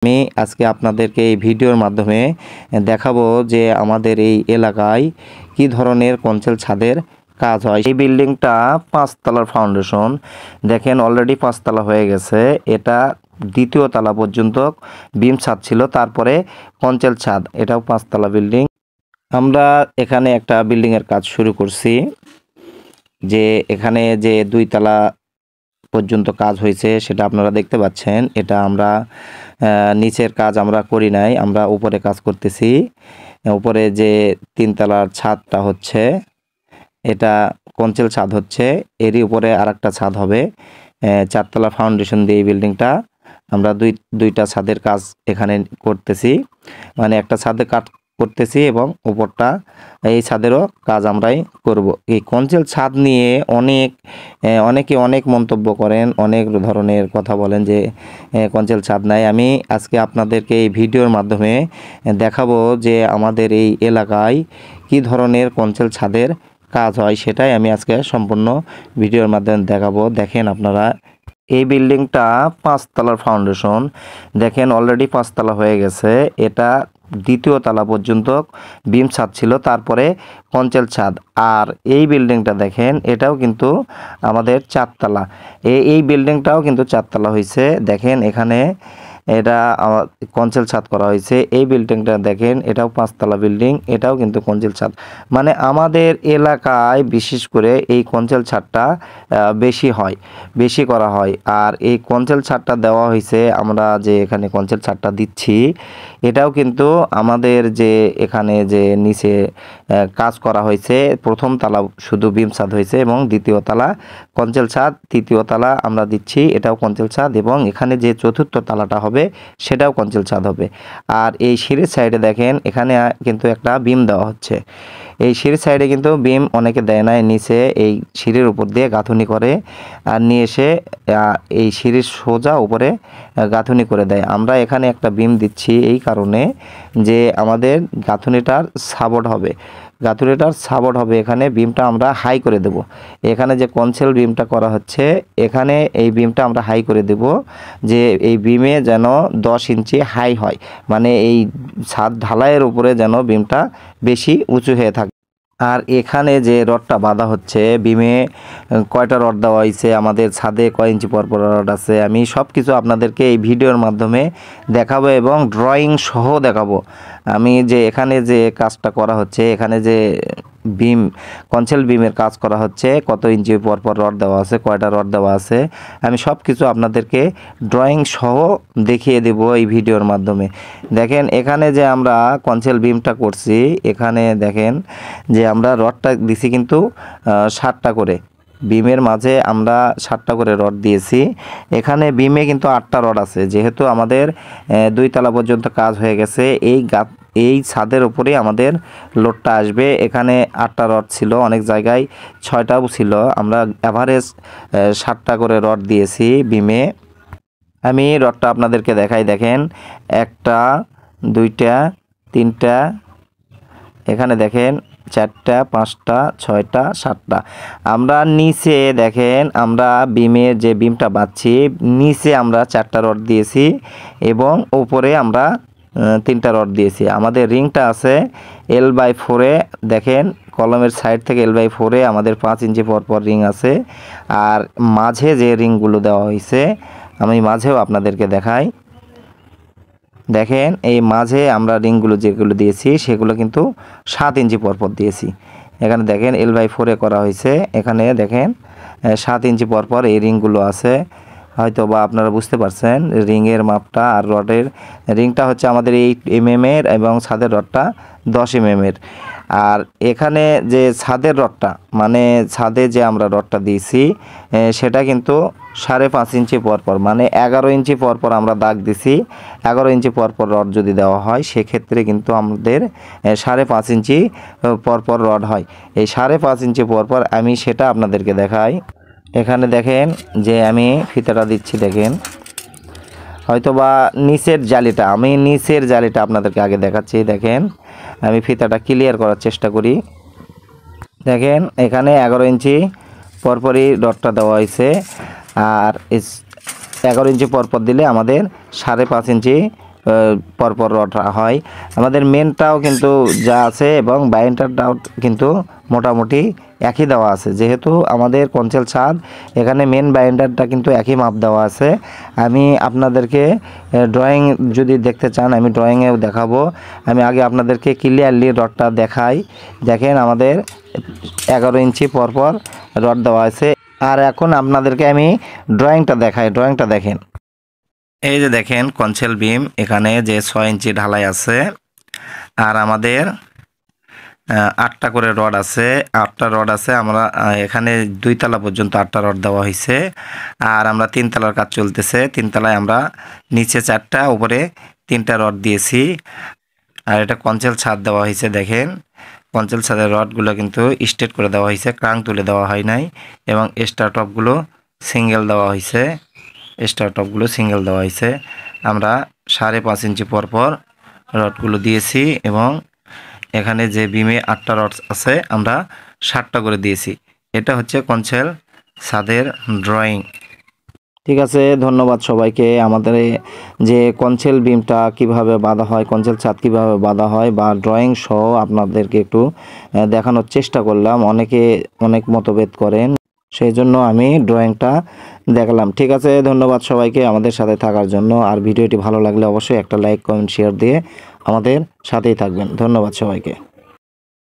আমি আজকে আপনাদেরকে এই ভিডিওর মাধ্যমে দেখাবো যে আমাদের এই এলাকায় কি ধরনের কঞ্চেল ছাদের কাজ হয়। এই বিল্ডিংটা 5 তলার ফাউন্ডেশন, দেখেন অলরেডি 5 তলা হয়ে গেছে। এটা দ্বিতীয় তলা পর্যন্ত বিম ছাদ ছিল, তারপরে কঞ্চেল ছাদ। এটাও 5 তলা বিল্ডিং। আমরা এখানে একটা বিল্ডিংয়ের কাজ শুরু করছি, যে এখানে যে 2 তলা পর্যন্ত কাজ হয়েছে সেটা আপনারা দেখতে পাচ্ছেন। এটা আমরা নিচের কাজ আমরা করি নাই, আমরা উপরে কাজ করতেছি। উপরে যে 3 তলার ছাদটা হচ্ছে, এটা কঞ্চেল ছাদ হচ্ছে। এরই উপরে আরেকটা ছাদ হবে। 4 তলা ফাউন্ডেশন দিয়ে এই বিল্ডিংটা আমরা দুইটা ছাদের কাজ এখানে করতেছি, মানে একটা ছাদে কাজ করতেছি এবং উপরটা এই ছাদেরও কাজ আমরাই করব। এই কঞ্চেল ছাদ নিয়ে অনেকে অনেক মন্তব্য করেন, অনেক ধরনের কথা বলেন যে কঞ্চেল ছাদ নাই। আমি আজকে আপনাদেরকে এই ভিডিওর মাধ্যমে দেখাবো যে আমাদের এই এলাকায় কি ধরনের কঞ্চেল ছাদের কাজ হয়, সেটাই আমি আজকে সম্পূর্ণ ভিডিওর মাধ্যমে দেখাবো। দেখেন আপনারা, এই বিল্ডিংটা 5 তলার ফাউন্ডেশন, দেখেন অলরেডি 5 তলা হয়ে গেছে। এটা দ্বিতীয় তলা পর্যন্ত বিম ছাদ ছিল, তারপরে কঞ্চেল ছাদ। আর এই বিল্ডিংটা দেখেন, এটাও কিন্তু আমাদের 4 তলা। এই বিল্ডিংটাও কিন্তু 4 তলা হয়েছে। দেখেন এখানে এটা কঞ্চেল ছাদ করা হয়েছে। এই বিল্ডিংটা দেখেন, এটাও 5 তলা বিল্ডিং, এটাও কিন্তু কঞ্চেল ছাদ। মানে আমাদের এলাকায় বিশেষ করে এই কঞ্চেল ছাদটা বেশি করা হয়। আর এই কঞ্চেল ছাদটা দেওয়া হয়েছে, আমরা যে এখানে কঞ্চেল ছাদটা দিচ্ছি, এটাও কিন্তু আমাদের যে এখানে যে নিচে কাজ করা হয়েছে, প্রথম তলা শুধু বিম ছাদ হয়েছে এবং দ্বিতীয় তলা কঞ্চেল ছাদ, তৃতীয় তলা আমরা দিচ্ছি, এটাও কঞ্চেল ছাদ, এবং এখানে যে চতুর্থ তলাটা হবে সেটাও কঞ্চেল ছাদ হবে। আর এই সিঁড়ির সাইডে দেখেন, এখানে কিন্তু একটা বিম দেওয়া হচ্ছে। এই সিঁড়ির সাইডে কিন্তু বিম অনেকে দেয় না, নিচে এই সিঁড়ির উপর দিয়ে গাঁথুনি করে আর নিয়ে এসে এই সিঁড়ির সোজা উপরে গাঁথুনি করে দেয়। আমরা এখানে একটা বিম দিচ্ছি এই কারণে যে আমাদের গাঁথুনিটার সাপোর্ট হবে, এখানে বিমটা আমরা হাই করে দেব। এখানে যে কনসেল বিমটা করা হচ্ছে, এখানে এই বিমটা আমরা হাই করে দেব, যে এই বিমে যেন 10 ইঞ্চি হাই হয়, মানে এই ছাদ ঢালাইয়ের উপরে যেন বিমটা বেশি উঁচু হয়ে থাকে। আর এখানে যে রডটা বাঁধা হচ্ছে, বিমে কয়টা রড দেওয়া হয়েছে, আমাদের ছাদে কয় ইঞ্চি পরপর রড আছে, আমি সব কিছু আপনাদেরকে এই ভিডিওর মাধ্যমে দেখাবো এবং ড্রয়িং সহ দেখাবো। আমি যে এখানে যে কাজটা করা হচ্ছে, এখানে যে কনসেল বিমের কাজ করা হচ্ছে, কত ইঞ্চি পরপর রড দেওয়া আছে, কয়টা রড দেওয়া আছে, আমি সব কিছু আপনাদেরকে ড্রয়িং সহ দেখিয়ে দেব এই ভিডিওর মাধ্যমে। দেখেন এখানে যে আমরা কনসেল বিমটা করছি, এখানে দেখেন যে আমরা রডটা দিছি কিন্তু 7টা করে, বিমের মাঝে আমরা 7টা করে রড দিয়েছি। এখানে বিমে কিন্তু 8টা রড আছে, যেহেতু আমাদের 2 তলা পর্যন্ত কাজ হয়ে গেছে। এই ছাদের উপরেই আমাদের লোডটা আসবে। এখানে 8টা রড ছিল, অনেক জায়গায় 6টাও ছিল, আমরা অ্যাভারেজ 7টা করে রড দিয়েছি বিমে। আমি রডটা আপনাদেরকে দেখাই। দেখেন 1টা 2টা 3টা, এখানে দেখেন 4টা 5টা 6টা 7টা। আমরা নিচে দেখেন, আমরা বিমের যে বিমটা বাঁধছি, নিচে আমরা 4টা রড দিয়েছি এবং উপরে আমরা 3টা রড দিয়েছি। আমাদের রিংটা আছে L/4-এ, দেখেন কলমের সাইড থেকে L/4-এ আমাদের 5 ইঞ্চি পরপর রিং আছে। আর মাঝে যে রিংগুলো দেওয়া হয়েছে, আমি মাঝেও আপনাদেরকে দেখাই। দেখেন এই মাঝে আমরা রিংগুলো যেগুলো দিয়েছি সেগুলো কিন্তু 7 ইঞ্চি পরপর দিয়েছি। এখানে দেখেন L/4-এ করা হয়েছে, এখানে দেখেন 7 ইঞ্চি পরপর এই রিংগুলো আছে। হয়তো বা আপনারা বুঝতে পারছেন রিংয়ের মাপটা। আর রডের রিংটা হচ্ছে আমাদের 8 mm-এর এবং ছাদের রডটা 10 mm-এর। আর এখানে যে ছাদের রডটা, মানে ছাদে যে আমরা রডটা দিয়েছি, সেটা কিন্তু 5.5 ইঞ্চি পরপর, মানে 11 ইঞ্চি পরপর আমরা দাগ দিছি। 11 ইঞ্চি পরপর রড যদি দেওয়া হয়, সেক্ষেত্রে কিন্তু আমাদের 5.5 ইঞ্চি পরপর রড হয়। এই 5.5 ইঞ্চি পরপর আমি সেটা আপনাদেরকে দেখাই। এখানে দেখেন যে আমি ফিতাটা দিচ্ছি, দেখেন হয়তোবা নিচের জালিটা আপনাদেরকে আগে দেখাচ্ছি। দেখেন আমি ফিতাটা ক্লিয়ার করার চেষ্টা করি। দেখেন এখানে 11 ইঞ্চি পরপরই রডটা দেওয়া হয়েছে। আর 11 ইঞ্চি পরপর দিলে আমাদের 5.5 ইঞ্চি পরপর রড হয়। আমাদের মেনটাও কিন্তু যা আছে এবং বাইন্ডারটাও কিন্তু মোটামুটি একই দেওয়া আছে, যেহেতু আমাদের কঞ্চেল ছাদ এখানে মেন বাইন্ডারটা কিন্তু একই মাপ দেওয়া আছে। আমি আপনাদেরকে ড্রয়িং যদি দেখতে চান আমি ড্রয়িংয়েও দেখাবো। আমি আগে আপনাদেরকে ক্লিয়ারলি রডটা দেখাই। দেখেন আমাদের 11 ইঞ্চি পরপর রড দেওয়া আছে। আর এখন আপনাদেরকে আমি ড্রয়িংটা দেখাই, ড্রয়িংটা দেখেন। এই যে দেখেন কঞ্চেল বিম, এখানে যে 6 ইঞ্চি ঢালাই আছে আর আমাদের 8টা করে রড আছে, 8টা রড আছে। আমরা এখানে 2 তলা পর্যন্ত 8টা রড দেওয়া হয়েছে। আর আমরা 3 তলার কাজ চলতেছে, 3 তলায় আমরা নিচে 4টা উপরে 3টা রড দিয়েছি। আর এটা কঞ্চেল ছাদ দেওয়া হয়েছে। দেখেন কঞ্চেল ছাদের রডগুলো কিন্তু স্ট্রেট করে দেওয়া হয়েছে, ক্রাং তুলে দেওয়া হয় নাই। এবং স্টার টপগুলো সিঙ্গেল দেওয়া হয়েছে, স্টার টপগুলো সিঙ্গেল দেওয়া হয়েছে। আমরা 5.5 ইঞ্চি পরপর রডগুলো দিয়েছি এবং এখানে যে বিমে 8টা রড আছে আমরা 7টা করে দিয়েছি। এটা হচ্ছে কঞ্চেল ছাদের ড্রয়িং। ঠিক আছে, ধন্যবাদ সবাইকে। আমাদের যে কঞ্চেল বিমটা কিভাবে বাঁধা হয়, কঞ্চেল ছাদ কিভাবে বাঁধা হয় বা ড্রয়িং সহ আপনাদেরকে একটু দেখানোর চেষ্টা করলাম। অনেকে অনেক মতভেদ করেন, সেই জন্য আমি ড্রয়িংটা দেখালাম। ঠিক আছে, ধন্যবাদ সবাইকে আমাদের সাথে থাকার জন্য। আর ভিডিওটি ভালো লাগলে অবশ্যই একটা লাইক, কমেন্ট, শেয়ার দিয়ে আমাদের সাথেই থাকবেন। ধন্যবাদ সবাইকে।